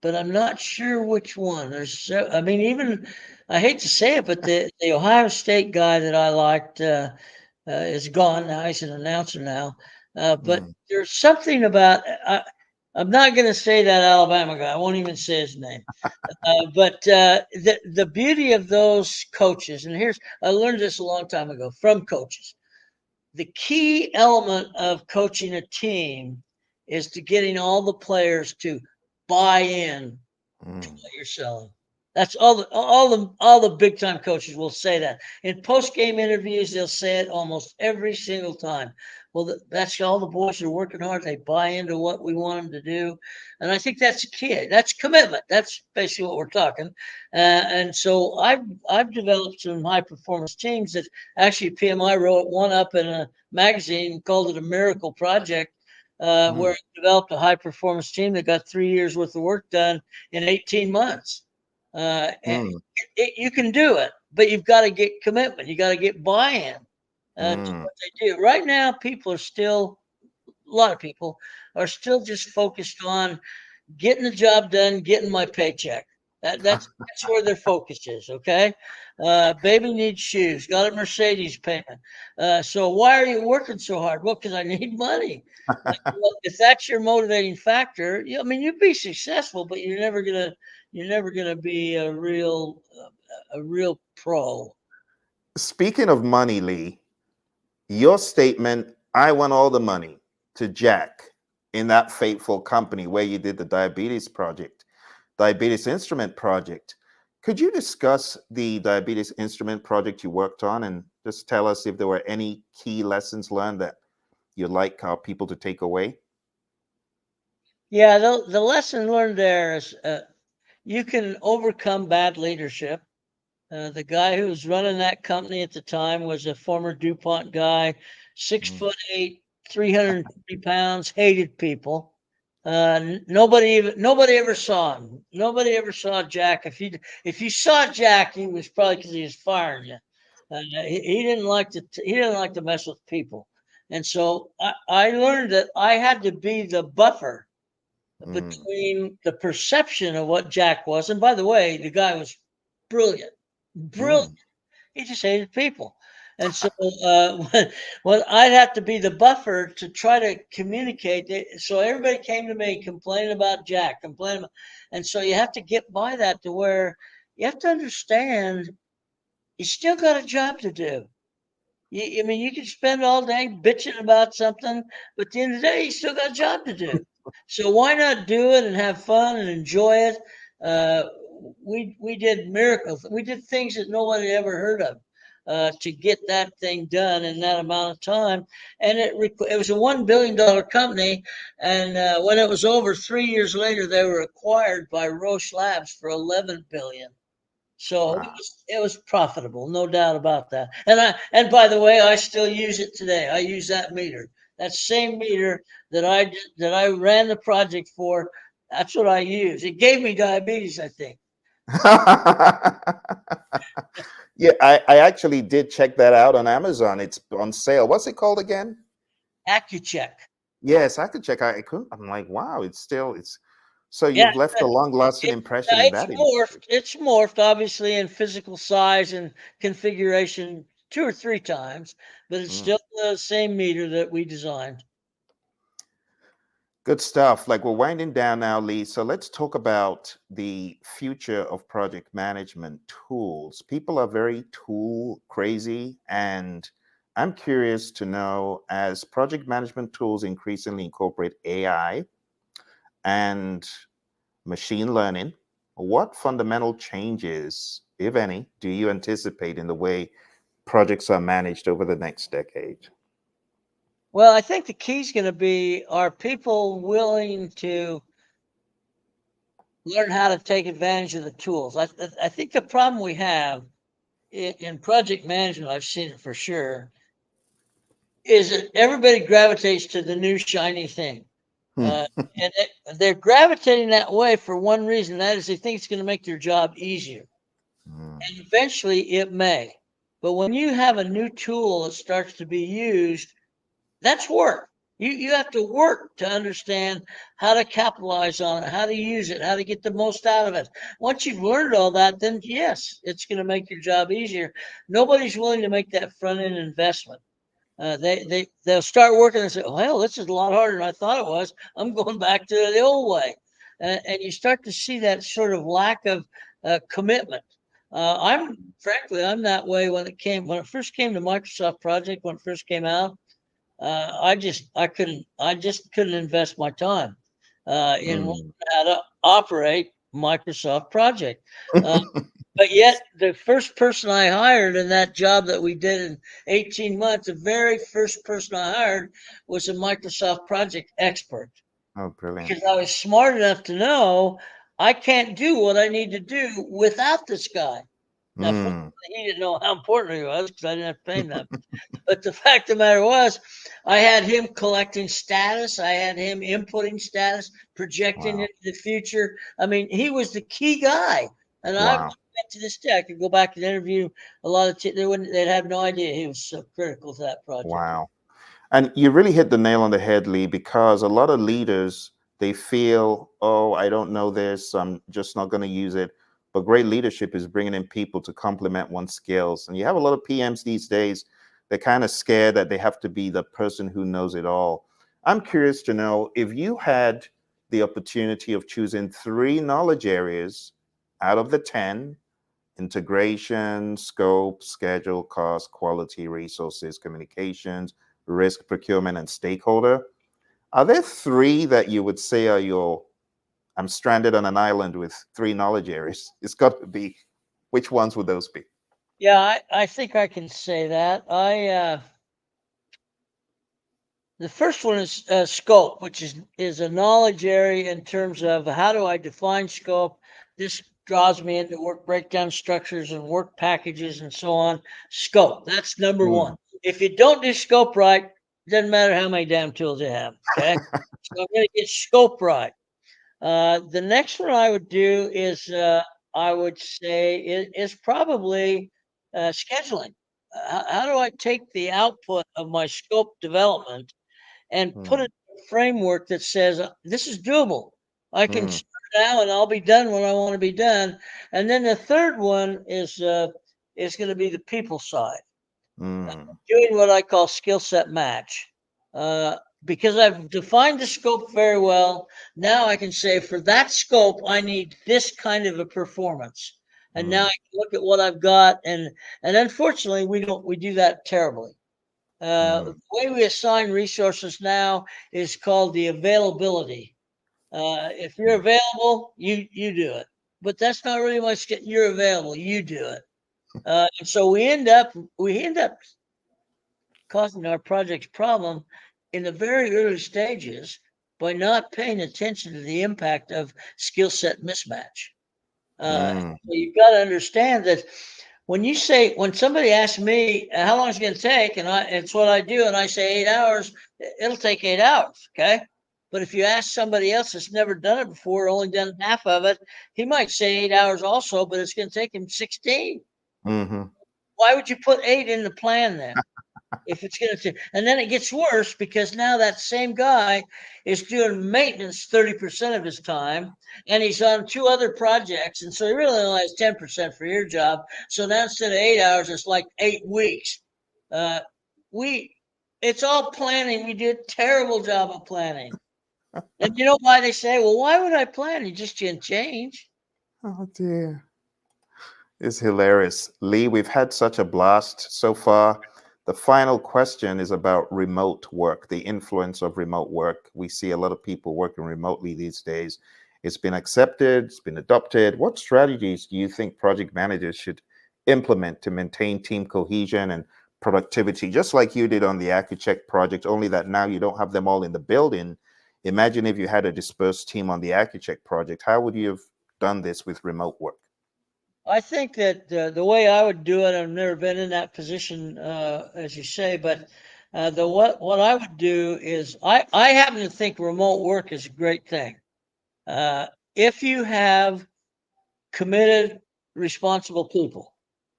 but I'm not sure which one. I mean, even I hate to say it, but the Ohio State guy that I liked is gone now. He's an announcer now. But Mm, there's something about I'm not going to say that Alabama guy. I won't even say his name. But the beauty of those coaches, and I learned this a long time ago from coaches. The key element of coaching a team is to getting all the players to buy in to mm, what you're selling. That's all the big time coaches will say that. In post game interviews, they'll say it almost every single time. Well, that's all the boys are working hard. They buy into what we want them to do, and I think that's the key. That's commitment. That's basically what we're talking. And so I've developed some high performance teams that actually PMI wrote one up in a magazine, called it a miracle project, mm, where it developed a high performance team that got 3 years worth of work done in 18 months. mm, You can do it, but you've got to get commitment. You got to get buy-in to mm. what they do. Right now, a lot of people are still just focused on getting the job done, getting my paycheck. That's where their focus is. Okay, baby needs shoes. Got a Mercedes payment. So why are you working so hard? Well, because I need money. Well, if that's your motivating factor, I mean, you'd be successful, but you're never gonna be a real pro. Speaking of money, Lee, your statement, I want all the money to Jack in that fateful company where you did the diabetes instrument project. Could you discuss the diabetes instrument project you worked on and just tell us if there were any key lessons learned that you'd like our people to take away? Yeah, the lesson learned there is you can overcome bad leadership. The guy who was running that company at the time was a former DuPont guy, six Mm, foot eight, 350 pounds, hated people. Nobody ever saw him. Nobody ever saw Jack. If you saw Jack, he was probably because he was firing you. He didn't like to mess with people, and so I learned that I had to be the buffer mm, between the perception of what Jack was. And by the way, the guy was brilliant, brilliant. mm, He just hated people. And so when I'd have to be the buffer to try to communicate. So everybody came to me complaining about Jack, and so you have to get by that to where you have to understand you still got a job to do. I mean, you can spend all day bitching about something, but at the end of the day, you still got a job to do. So why not do it and have fun and enjoy it? Uh, we did miracles. We did things that nobody ever heard of to get that thing done in that amount of time. And it was a $1 billion company. And when it was over, 3 years later, they were acquired by Roche Labs for 11 billion. So Wow. it was profitable, no doubt about that. And by the way, I still use it today. I use that meter. That same meter that I ran the project for, that's what I use. It gave me diabetes, I think. Yeah, I actually did check that out on Amazon. It's on sale. What's it called again? AccuCheck. Yes, I could check out. I could. I'm like, wow, it's so Yeah, you've left a long-lasting it, impression in it's that industry. morphed. It's morphed, obviously, in physical size and configuration 2 or 3 times, but it's Mm. still the same meter that we designed. Good stuff. Like we're winding down now, Lee. So let's talk about the future of project management tools. People are very tool crazy, and I'm curious to know as project management tools increasingly incorporate AI and machine learning, what fundamental changes, if any, do you anticipate in the way projects are managed over the next decade? Well, I think the key is going to be, are people willing to learn how to take advantage of the tools? I think the problem we have in project management, I've seen it for sure, is that everybody gravitates to the new shiny thing. Hmm. Uh, they're gravitating that way for one reason, that is they think it's going to make their job easier. Hmm. And eventually it may. But when you have a new tool that starts to be used, that's work. You have to work to understand how to capitalize on it, how to use it, how to get the most out of it. Once you've learned all that, then yes, it's going to make your job easier. Nobody's willing to make that front end investment. They'll start working and say, "Well, this is a lot harder than I thought it was. I'm going back to the old way," and you start to see that sort of lack of commitment. I'm that way when it first came to Microsoft Project, when it first came out. I just couldn't invest my time in learning Hmm. how to operate Microsoft Project. Uh, but yet, the first person I hired in that job that we did in 18 months, the very first person I hired was a Microsoft Project expert, Oh, brilliant. because I was smart enough to know I can't do what I need to do without this guy. Now, Hmm. fortunately, he didn't know how important he was because I didn't have to pay him that. But the fact of the matter was, I had him collecting status. I had him inputting status, projecting Wow. into the future. I mean, he was the key guy. And I, Wow. to this day, I could go back and interview a lot of, they'd have no idea he was so critical to that project. Wow. And you really hit the nail on the head, Lee, because a lot of leaders, they feel, oh, I don't know this, I'm just not going to use it. But great leadership is bringing in people to complement one's skills. And you have a lot of PMs these days, they're kind of scared that they have to be the person who knows it all. I'm curious to know if you had the opportunity of choosing 3 knowledge areas out of the 10: integration, scope, schedule, cost, quality, resources, communications, risk, procurement, and stakeholder. Are there 3 that you would say are your, I'm stranded on an island with 3 knowledge areas? It's got to be. Which ones would those be? Yeah, I think I can say that. The first one is scope, which is a knowledge area in terms of how do I define scope. This draws me into work breakdown structures and work packages and so on. Scope, that's number one. Hmm. If you don't do scope right, it doesn't matter how many damn tools you have. Okay, so I'm going to get scope right. The next one I would do is I would say is probably scheduling. How do I take the output of my scope development and put Hmm. it in a framework that says this is doable? I can Hmm. start now and I'll be done when I want to be done. And then the third one is going to be the people side, Hmm. doing what I call skill set match. Uh, because I've defined the scope very well, now I can say for that scope, I need this kind of a performance. And now I Hmm. can look at what I've got, and unfortunately, we do that terribly. Hmm. The way we assign resources now is called the availability. If you're available, you do it. But that's not really much. You're available, you do it. And so we end up causing our project's problem in the very early stages by not paying attention to the impact of skill set mismatch. Mm. So you've got to understand that when somebody asks me how long is it going to take, and it's what I do, and I say 8 hours, it'll take 8 hours. Okay. But if you ask somebody else that's never done it before, only done half of it, he might say 8 hours also, but it's going to take him 16. Hmm. Why would you put 8 in the plan then? If it's going to, and then it gets worse because now that same guy is doing maintenance 30% of his time, and he's on 2 other projects, and so he really only has 10% for your job. So now instead of 8 hours, it's like 8 weeks. Uh, we, it's all planning. We do a terrible job of planning, and you know why they say, "Well, why would I plan? You just didn't change." Oh dear. It's hilarious. Lee, we've had such a blast so far. The final question is about remote work, the influence of remote work. We see a lot of people working remotely these days. It's been accepted, it's been adopted. What strategies do you think project managers should implement to maintain team cohesion and productivity, just like you did on the AccuCheck project, only that now you don't have them all in the building? Imagine if you had a dispersed team on the AccuCheck project. How would you have done this with remote work? I think that the way I would do it, I've never been in that position, as you say, but what I would do is I happen to think remote work is a great thing. Uh, if you have committed, responsible people,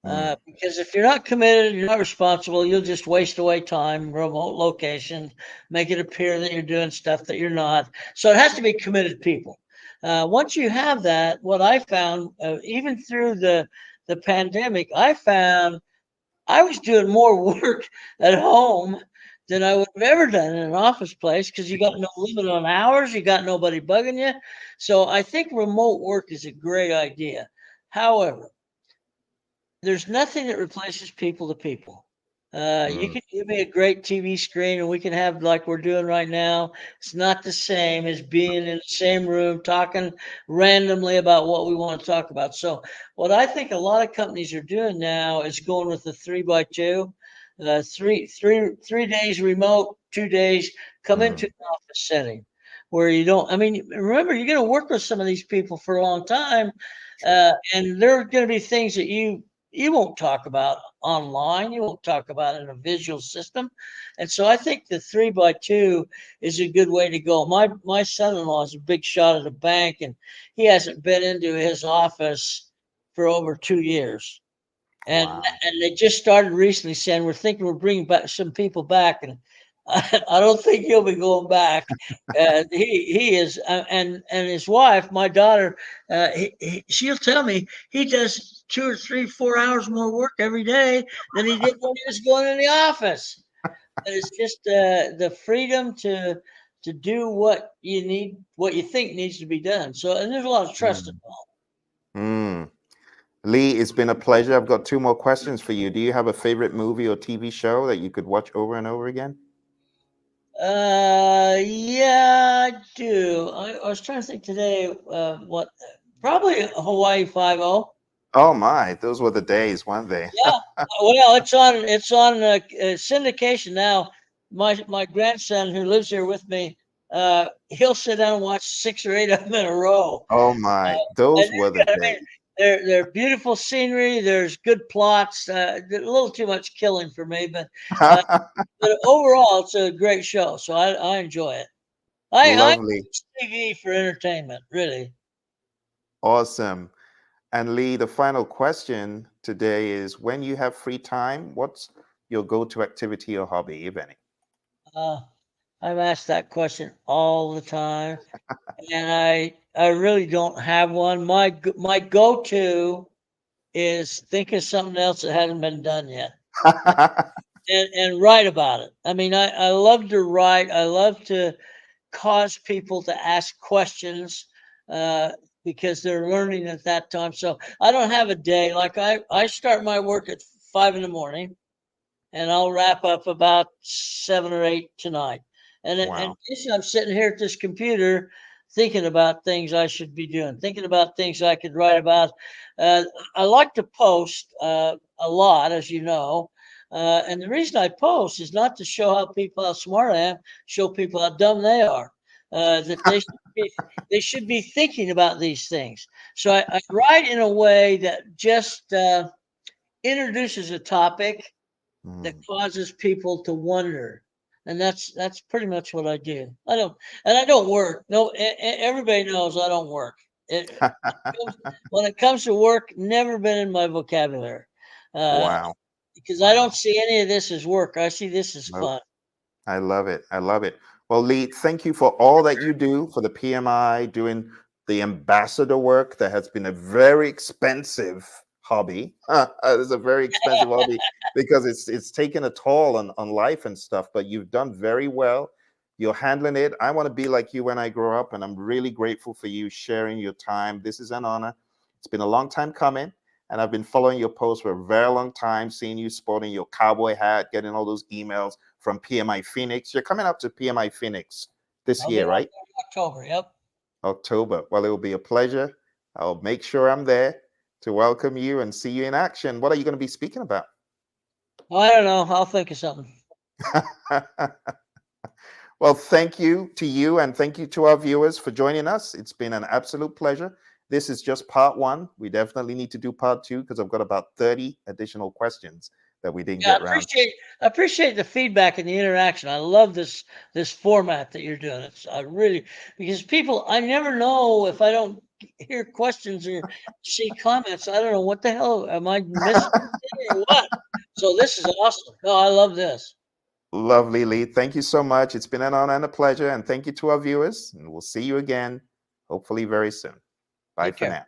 Mm, because if you're not committed, you're not responsible, you'll just waste away time, remote location, make it appear that you're doing stuff that you're not. So it has to be committed people. Once you have that, what I found, even through the pandemic, I found I was doing more work at home than I would have ever done in an office place because you got no limit on hours, you got nobody bugging you. So I think remote work is a great idea. However, there's nothing that replaces people to people. You mm, can give me a great TV screen and we can have like we're doing right now. It's not the same as being in the same room talking randomly about what we want to talk about. So, what I think a lot of companies are doing now is going with the 3x2, 3 days remote, 2 days come into mm, an office setting where you don't. I mean, remember you're going to work with some of these people for a long time, sure. and there are going to be things that you won't talk about online. You won't talk about in a visual system. And so I think the 3x2 is a good way to go. My son-in-law is a big shot at a bank, and he hasn't been into his office for over 2 years. Wow. And they just started recently saying we're thinking we're bringing back some people back, and I don't think he'll be going back. He is, and his wife, my daughter, she'll tell me he does 2 or 3, 4 hours more work every day than he did when he was going in the office. And it's just the freedom to do what you need, what you think needs to be done. So, and there's a lot of trust Mm, involved. mm. Lee, it's been a pleasure. I've got two more questions for you. Do you have a favorite movie or TV show that you could watch over and over again? Yeah, I do. I was trying to think today. What? Probably Hawaii 5-0. Oh my, those were the days, weren't they? Yeah. Well, it's on syndication now. My grandson who lives here with me, he'll sit down and watch 6 or 8 of them in a row. Oh my, And those were the I mean, days. they're beautiful scenery. There's good plots. A little too much killing for me, uh, but overall, it's a great show. So I enjoy it. I Lovely. use TV for entertainment, really. Awesome. And Lee, the final question today is when you have free time, what's your go-to activity or hobby, if any? Uh, I'm asked that question all the time, and I really don't have one. My go-to is think of something else that hasn't been done yet, and write about it. I mean, I love to write. I love to cause people to ask questions uh, because they're learning at that time. So I don't have a day. Like I start my work at 5 in the morning and I'll wrap up about 7 or 8 tonight. And Wow. basically I'm sitting here at this computer thinking about things I should be doing, thinking about things I could write about. Uh, I like to post a lot, as you know. And the reason I post is not to show how smart I am, show people how dumb they are. That they they should be thinking about these things. So I write in a way that just introduces a topic that causes people to wonder. And that's pretty much what I do. I don't work. No, everybody knows I don't work. When it comes to work, never been in my vocabulary. Wow. Because I don't see any of this as work. I see this as Nope. fun. I love it. I love it. Well, Lee, thank you for all that you do for the PMI, doing the ambassador work that has been a very expensive hobby. It's a very expensive hobby because it's taken a toll on life and stuff, but you've done very well. You're handling it. I want to be like you when I grow up, and I'm really grateful for you sharing your time. This is an honor. It's been a long time coming, and I've been following your posts for a very long time, seeing you sporting your cowboy hat, getting all those emails from PMI Phoenix. You're coming up to PMI Phoenix this year, right? October, yep. October. Well, it will be a pleasure. I'll make sure I'm there to welcome you and see you in action. What are you going to be speaking about? Oh, I don't know. I'll think of something. Well, thank you to you, and thank you to our viewers for joining us. It's been an absolute pleasure. This is just part one. We definitely need to do part two because I've got about 30 additional questions that we didn't get around. I appreciate the feedback and the interaction. I love this format that you're doing. I really, because people, I never know if I don't hear questions or see comments. I don't know what the hell am I missing or what. So this is awesome. Oh, I love this. Lovely, Lee. Thank you so much. It's been an honor and a pleasure. And thank you to our viewers. And we'll see you again, hopefully very soon. Bye for now.